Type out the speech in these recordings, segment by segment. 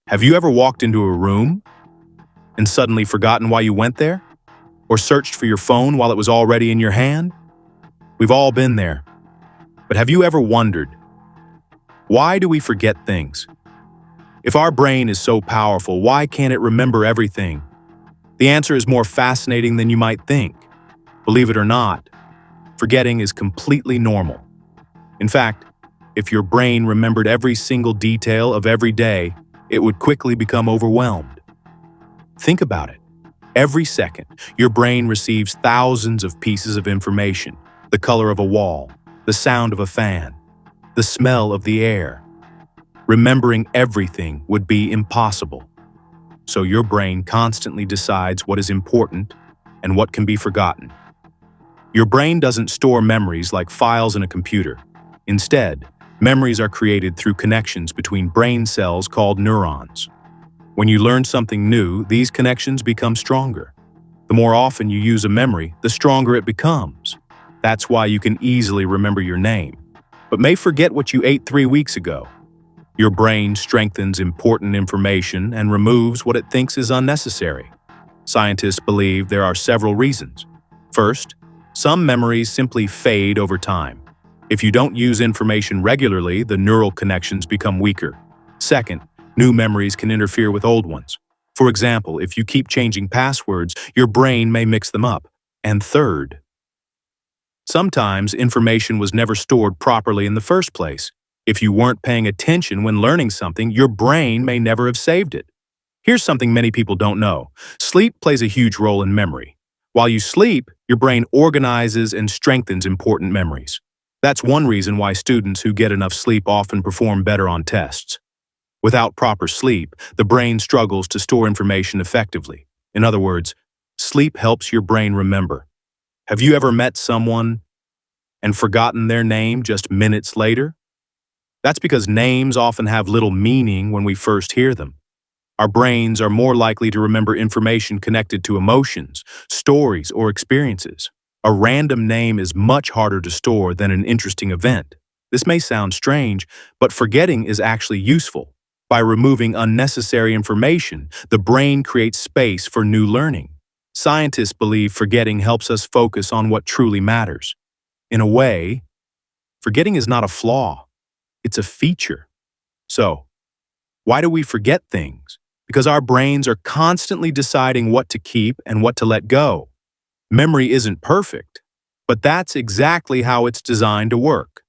Have you ever walked into a room and suddenly forgotten why you went there? Or searched for your phone while it was already in your hand? We've all been there. But have you ever wondered, why do we forget things? If our brain is so powerful, why can't it remember everything? The answer is more fascinating than you might think. Believe it or not, forgetting is completely normal. In fact, if your brain remembered every single detail of every day, it would quickly become overwhelmed. Think about it. Every second, your brain receives thousands of pieces of information: the color of a wall, the sound of a fan, the smell of the air. Remembering everything would be impossible. So your brain constantly decides what is important and what can be forgotten. Your brain doesn't store memories like files in a computer. Instead, memories are created through connections between brain cells called neurons. When you learn something new, these connections become stronger. The more often you use a memory, the stronger it becomes. That's why you can easily remember your name, but may forget what you ate 3 weeks ago. Your brain strengthens important information and removes what it thinks is unnecessary. Scientists believe there are several reasons. First, some memories simply fade over time. If you don't use information regularly, the neural connections become weaker. Second, new memories can interfere with old ones. For example, if you keep changing passwords, your brain may mix them up. And third, sometimes information was never stored properly in the first place. If you weren't paying attention when learning something, your brain may never have saved it. Here's something many people don't know. Sleep plays a huge role in memory. While you sleep, your brain organizes and strengthens important memories. That's one reason why students who get enough sleep often perform better on tests. Without proper sleep, the brain struggles to store information effectively. In other words, sleep helps your brain remember. Have you ever met someone and forgotten their name just minutes later? That's because names often have little meaning when we first hear them. Our brains are more likely to remember information connected to emotions, stories, or experiences. A random name is much harder to store than an interesting event. This may sound strange, but forgetting is actually useful. By removing unnecessary information, the brain creates space for new learning. Scientists believe forgetting helps us focus on what truly matters. In a way, forgetting is not a flaw. It's a feature. So, why do we forget things? Because our brains are constantly deciding what to keep and what to let go. Memory isn't perfect, but that's exactly how it's designed to work.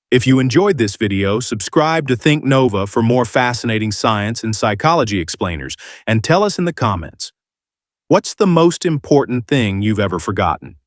If you enjoyed this video, subscribe to Think Nova for more fascinating science and psychology explainers, and tell us in the comments, what's the most important thing you've ever forgotten?